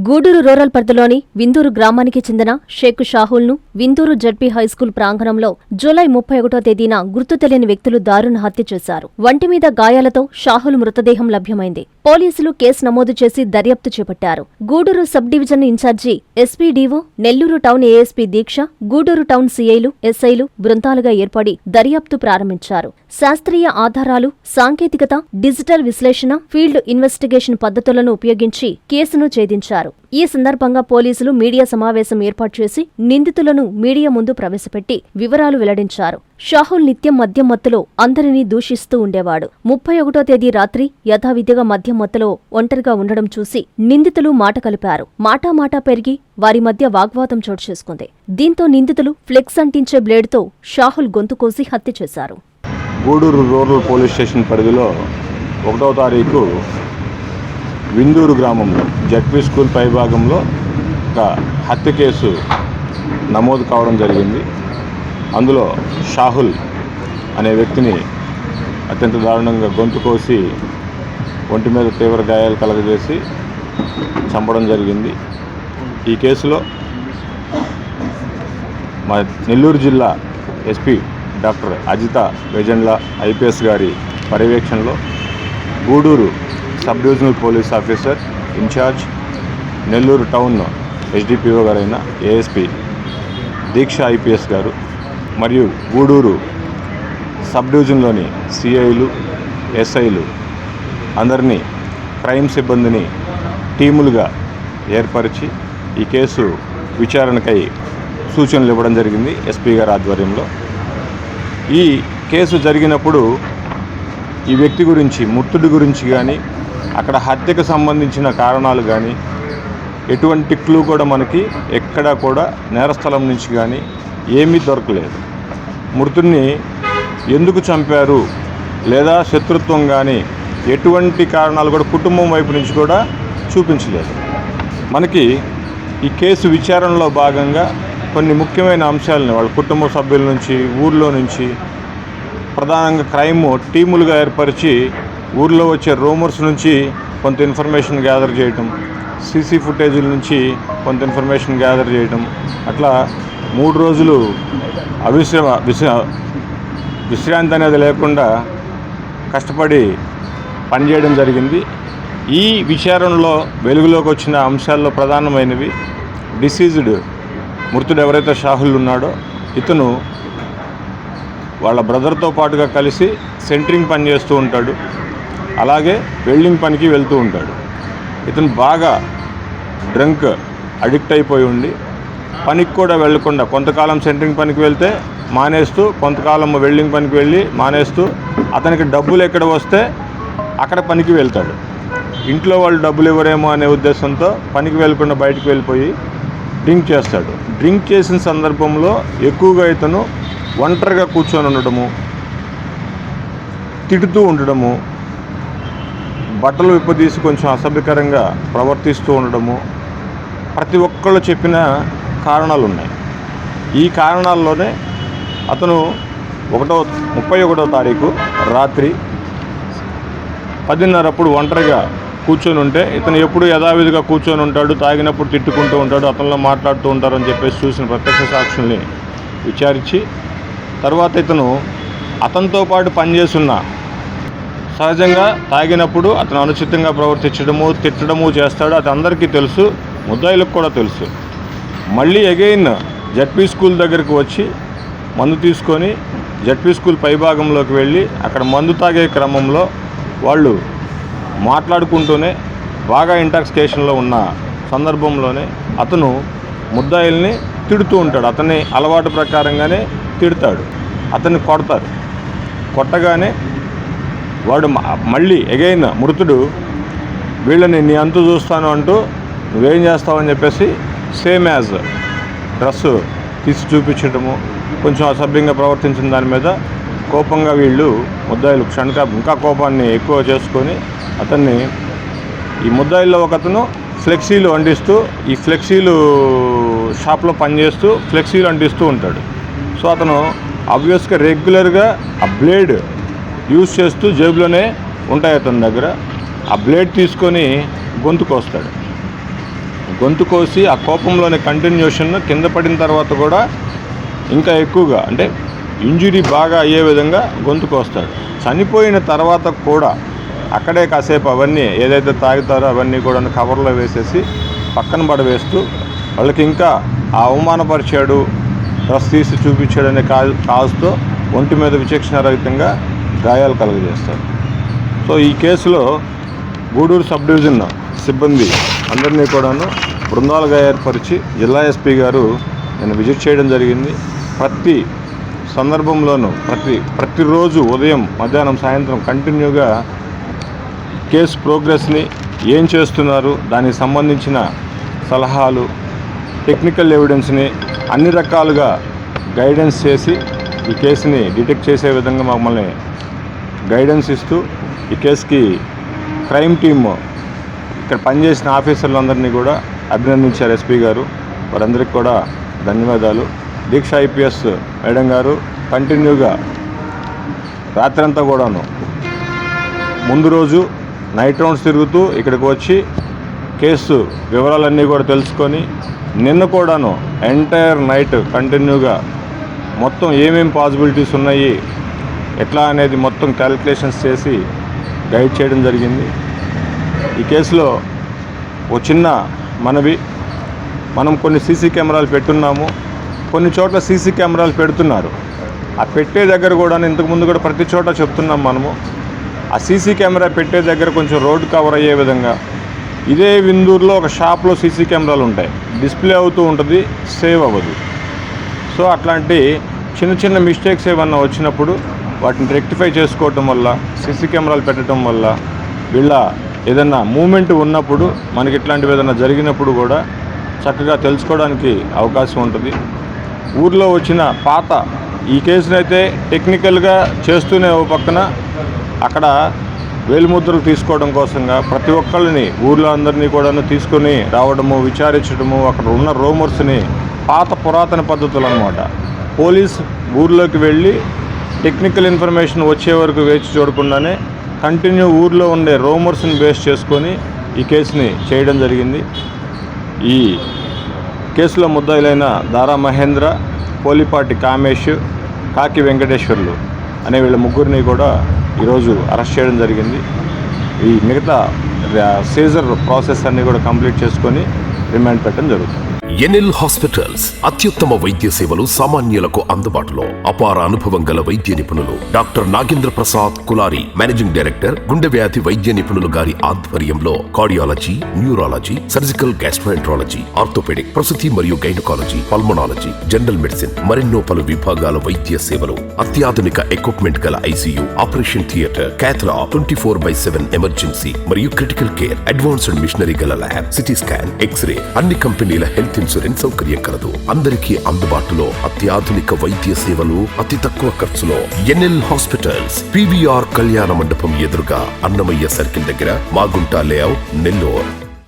Gudur rural పరిధిలోని విందూరు గ్రామానికి చెందిన షేక్ షాహుల్ను విందూరు జడ్పీ హైస్కూల్ ప్రాంగణంలో జూలై 31వ తేదీన గుర్తు తెలియని వ్యక్తులు దారుణ హత్య చేశారు. వంటి మీద గాయాలతో షాహుల్ మృతదేహం లభ్యమైంది. పోలీసులు కేసు నమోదు చేసి దర్యాప్తు చేపట్టారు. Gudur sub division incharge SPDO, Nellore town ASP Deeksha, Gudur town సీఐలు, ఎస్ఐలు బృందాలుగా ఏర్పడి దర్యాప్తు ప్రారంభించారు. శాస్త్రీయ ఆధారాలు, సాంకేతికత, డిజిటల్ విశ్లేషణ, ఫీల్డ్ ఇన్వెస్టిగేషన్ పద్ధతులను ఉపయోగించి కేసును ఛేదించారు. ఈ సందర్భంగా పోలీసులు మీడియా సమావేశం ఏర్పాటు చేసి నిందితులను మీడియా ముందు ప్రవేశపెట్టి వివరాలు వెల్లడించారు. షాహుల్ నిత్యం మద్యం మత్తులో అందరినీ దూషిస్తూ ఉండేవాడు. 31వ తేదీ రాత్రి యథావిధిగా మద్యం మత్తులో ఒంటరిగా ఉండడం చూసి నిందితులు మాట కలిపారు. మాటా పెరిగి వారి మధ్య వాగ్వాదం చోటు చేసుకుంది. దీంతో నిందితులు ఫ్లెక్స్ అంటించే బ్లేడ్తో షాహుల్ గొంతు కోసి హత్య చేశారు. గూడూరు రూరల్ పోలీస్ స్టేషన్ పరిధిలో 1వ తారీఖు విందూరు గ్రామంలో జడ్పీ స్కూల్ పైభాగంలో ఒక హత్య కేసు నమోదు కావడం జరిగింది. అందులో షాహుల్ అనే వ్యక్తిని అత్యంత దారుణంగా గొంతు కోసి ఒంటి మీద తీవ్ర గాయాలు కలగజేసి చంపడం జరిగింది. ఈ కేసులో మా నెల్లూరు జిల్లా SP doctor Ajitha Vejandla IPS గారి పర్యవేక్షణలో Gudur sub divisional police officer incharge Nellore town SDPO గారైన ఏఎస్పీ దీక్ష ఐపీఎస్ గారు మరియు గూడూరు సబ్ డివిజన్లోని సిఐలు, ఎస్ఐలు అందరినీ క్రైమ్ సిబ్బందిని టీములుగా ఏర్పరిచి ఈ కేసు విచారణకై సూచనలు ఇవ్వడం జరిగింది ఎస్పీ గారి ఆధ్వర్యంలో. ఈ కేసు జరిగినప్పుడు ఈ వ్యక్తి గురించి, మృతుడి గురించి కానీ, అక్కడ హత్యకు సంబంధించిన కారణాలు కానీ, ఎటువంటి క్లూ కూడా మనకి ఎక్కడా కూడా నేరస్థలం నుంచి కానీ ఏమీ దొరకలేదు. మృతుడిని ఎందుకు చంపారు లేదా శత్రుత్వం కానీ ఎటువంటి కారణాలు కూడా కుటుంబం వైపు నుంచి కూడా చూపించలేదు. మనకి ఈ కేసు విచారణలో భాగంగా కొన్ని ముఖ్యమైన అంశాలని వాళ్ళ కుటుంబ సభ్యుల నుంచి, ఊర్లో నుంచి, ప్రధానంగా క్రైమ్ టీములుగా ఏర్పరిచి ఊర్లో వచ్చే రూమర్స్ నుంచి కొంత ఇన్ఫర్మేషన్ గ్యాదర్ చేయటం, సీసీ ఫుటేజీల నుంచి కొంత ఇన్ఫర్మేషన్ గ్యాదర్ చేయటం, అట్లా 3 రోజులు విశ్రాంతి అనేది లేకుండా కష్టపడి పనిచేయడం జరిగింది. ఈ విచారణలో వెలుగులోకి వచ్చిన అంశాల్లో ప్రధానమైనవి డిసీజ్డ్ మృతుడు ఎవరైతే షాహుల్ ఉన్నాడో ఇతను వాళ్ళ బ్రదర్తో పాటుగా కలిసి సెంటరింగ్ పని చేస్తూ ఉంటాడు, అలాగే వెల్డింగ్ పనికి వెళ్తూ ఉంటాడు. ఇతను బాగా డ్రంక్ అడిక్ట్ అయిపోయి ఉండి పనికి కూడా వెళ్లకుండా కొంతకాలం సెంటరింగ్ పనికి వెళ్తే మానేస్తూ, కొంతకాలం వెల్డింగ్ పనికి వెళ్ళి మానేస్తూ, అతనికి డబ్బులు ఎక్కడ వస్తే అక్కడ పనికి వెళ్తాడు. ఇంట్లో వాళ్ళు డబ్బులు ఇవ్వరేమో అనే ఉద్దేశంతో పనికి వెళ్లకుండా బయటకు వెళ్ళిపోయి డ్రింక్ చేస్తాడు. డ్రింక్ చేసిన సందర్భంలో ఎక్కువగా ఇతను ఒంటరిగా కూర్చొని ఉండడము, తిడుతూ ఉండడము, బట్టలు విప్పదీసి కొంచెం అసభ్యకరంగా ప్రవర్తిస్తూ ఉండడము, ప్రతి ఒక్కళ్ళు చెప్పిన కారణాలు ఉన్నాయి. ఈ కారణాల్లోనే అతను 31వ తారీఖు రాత్రి 10:30 ఒంటరిగా కూర్చొని ఉంటే, ఇతను ఎప్పుడు యథావిధిగా కూర్చొని ఉంటాడు, తాగినప్పుడు తిట్టుకుంటూ ఉంటాడు, అతనిలో మాట్లాడుతూ ఉంటారని చెప్పేసి చూసిన ప్రత్యక్ష సాక్షుల్ని విచారించి తర్వాత ఇతను అతనితో పాటు పనిచేస్తున్న, సహజంగా తాగినప్పుడు అతను అనుచితంగా ప్రవర్తించడము, తిట్టడము చేస్తాడు. అది అందరికీ తెలుసు, ముద్దాయిలకు కూడా తెలుసు. మళ్ళీ అగైన్ జడ్పీ స్కూల్ దగ్గరికి వచ్చి మందు తీసుకొని జడ్పీ స్కూల్ పైభాగంలోకి వెళ్ళి అక్కడ మందు తాగే క్రమంలో వాళ్ళు మాట్లాడుకుంటూనే బాగా ఇంటాక్సికేషన్లో ఉన్న సందర్భంలోనే అతను ముద్దాయిల్ని తిడుతూ ఉంటాడు. అతని అలవాటు ప్రకారంగానే తిడతాడు, అతన్ని కొడతారు. కొట్టగానే వాడు మళ్ళీ అగైన్ మృతుడు వీళ్ళని నీ అంతు చూస్తాను అంటూ నువ్వేం చేస్తావని చెప్పేసి సేమ్ యాజ్ డ్రెస్సు తీసి చూపించడము, కొంచెం అసభ్యంగా ప్రవర్తించిన దాని మీద కోపంగా వీళ్ళు ముద్దాయిలు ఇంకా కోపాన్ని ఎక్కువ చేసుకొని అతన్ని, ఈ ముద్దాయిల్లో ఒకతను ఫ్లెక్సీలు అంటిస్తూ, ఈ ఫ్లెక్సీలు షాప్లో పనిచేస్తూ ఫ్లెక్సీలు అంటిస్తూ ఉంటాడు. సో అతను ఆబ్వియస్గా రెగ్యులర్గా ఆ బ్లేడ్ యూజ్ చేస్తూ జేబులోనే ఉంటాయి అతని దగ్గర. ఆ బ్లేడ్ తీసుకొని గొంతుకు వస్తాడు. గొంతు కోసి ఆ కోపంలోని కంటిన్యూషన్ కింద పడిన తర్వాత కూడా ఇంకా ఎక్కువగా అంటే ఇంజురీ బాగా అయ్యే విధంగా గొంతు కోస్తాడు. చనిపోయిన తర్వాత కూడా అక్కడే కాసేపు అవన్నీ ఏదైతే తాగుతారో అవన్నీ కూడా కవర్లో వేసేసి పక్కన పడవేస్తూ వాళ్ళకి ఇంకా ఆ అవమానపరిచాడు, డ్రెస్ తీసి చూపించాడనే కాజుతో ఒంటి మీద విచక్షణారహితంగా గాయాలు కలుగజేస్తాడు. సో ఈ కేసులో గూడూరు సబ్ డివిజన్ సిబ్బంది అందరినీ కూడాను బృందాలుగా ఏర్పరిచి జిల్లా ఎస్పీ గారు నేను విజిట్ చేయడం జరిగింది. ప్రతి సందర్భంలోనూ ప్రతిరోజు ఉదయం మధ్యాహ్నం సాయంత్రం కంటిన్యూగా కేసు ప్రోగ్రెస్ని ఏం చేస్తున్నారు, దానికి సంబంధించిన సలహాలు, టెక్నికల్ ఎవిడెన్స్ని అన్ని రకాలుగా గైడెన్స్ చేసి ఈ కేసుని డిటెక్ట్ చేసే విధంగా మమ్మల్ని గైడెన్స్ ఇస్తూ ఈ కేసుకి క్రైమ్ టీమ్ ఇక్కడ పనిచేసిన ఆఫీసర్లందరినీ కూడా అభినందించారు ఎస్పీ గారు. వారందరికీ కూడా ధన్యవాదాలు. దీక్ష ఐపీఎస్ మేడం గారు కంటిన్యూగా రాత్రంతా కూడాను ముందు రోజు నైట్ రౌండ్స్ తిరుగుతూ ఇక్కడికి వచ్చి కేసు వివరాలన్నీ కూడా తెలుసుకొని నిన్న కూడాను ఎంటైర్ నైట్ కంటిన్యూగా మొత్తం ఏమేం పాసిబిలిటీస్ ఉన్నాయి ఎట్లా అనేది మొత్తం క్యాలిక్యులేషన్స్ చేసి గైడ్ చేయడం జరిగింది. ఈ కేసులో ఒక చిన్న మనవి, మనం కొన్ని సీసీ కెమెరాలు పెట్టున్నాము, కొన్ని చోట్ల సీసీ కెమెరాలు పెడుతున్నారు. ఆ పెట్టే దగ్గర కూడా ఇంతకుముందు కూడా ప్రతి చోట చెప్తున్నాం మనము, ఆ సీసీ కెమెరా పెట్టే దగ్గర కొంచెం రోడ్డు కవర్ అయ్యే విధంగా. ఇదే విందూరులో ఒక షాప్లో సీసీ కెమెరాలు ఉంటాయి, డిస్ప్లే అవుతూ ఉంటుంది, సేవ్ అవ్వదు. సో అట్లాంటి చిన్న చిన్న మిస్టేక్స్ ఏమన్నా వచ్చినప్పుడు వాటిని రెక్టిఫై చేసుకోవటం వల్ల, సీసీ కెమెరాలు పెట్టడం వల్ల వీళ్ళ ఏదన్నా మూమెంట్ ఉన్నప్పుడు మనకి ఇట్లాంటివి ఏదైనా జరిగినప్పుడు కూడా చక్కగా తెలుసుకోవడానికి అవకాశం ఉంటుంది. ఊర్లో వచ్చిన పాత ఈ కేసునైతే టెక్నికల్గా చేస్తూనే ఓ పక్కన అక్కడ వేలిముద్రలు తీసుకోవడం కోసంగా ప్రతి ఒక్కళ్ళని ఊర్లో అందరినీ కూడా తీసుకొని రావడము, విచారించడము, అక్కడ ఉన్న రూమర్స్ని పాత పురాతన పద్ధతులు అన్నమాట. పోలీస్ ఊర్లోకి వెళ్ళి టెక్నికల్ ఇన్ఫర్మేషన్ వచ్చే వరకు వేచి చూడకుండానే కంటిన్యూ ఊర్లో ఉండే రూమర్స్ని బేస్ చేసుకొని ఈ కేసుని చేయడం జరిగింది. ఈ కేసులో ముద్దాయిలైన దారా మహేంద్ర, పోలిపాటి కామేష్, కాకి వెంకటేశ్వర్లు అనే వీళ్ళ ముగ్గురిని కూడా ఈరోజు అరెస్ట్ చేయడం జరిగింది. ఈ మిగతా సీజర్ ప్రాసెస్ అన్నీ కూడా కంప్లీట్ చేసుకొని రిమాండ్ పెట్టడం జరుగుతుంది. ఎన్ఎల్ హాస్పిటల్స్ అత్యుత్తమ వైద్య సేవలు సామాన్యులకు అందుబాటులో. అపార అనుభవం గల వైద్య నిపుణులు doctor Nagendra Prasad Kulari, managing director, గుండె వ్యాధి వైద్య నిపుణులు గారి ఆధ్వర్యంలో cardiology, neurology, surgical gastroenterology, orthopaedic, ప్రసూతి మరియు గైనకాలజీ, పల్మనాలజీ, జనరల్ మెడిసిన్ మరెన్నో పలు విభాగాల వైద్య సేవలు. అత్యాధునిక ఎక్విప్మెంట్ గల ఐసీయూ, ఆపరేషన్ థియేటర్, క్యాథ్లా, 24/7 ఎమర్జెన్సీ మరియు క్రిటికల్ కేర్, అడ్వాన్స్డ్ మిషనరీ గల ల్యాబ్, సిటీ స్కాన్, ఎక్స్రే, అన్ని కంపెనీల హెల్త్ ఇన్సూరెన్స్ సౌకర్యం కలదు. అందరికీ అందుబాటులో అత్యాధునిక వైద్య సేవలు అతి తక్కువ ఖర్చులో. ఎన్ఎల్ హాస్పిటల్స్, పివిఆర్ కళ్యాణ మండపం ఎదురుగా, అన్నమయ్య సర్కిల్ దగ్గర, మాగుంట లేఅవుట్, నెల్లూరు.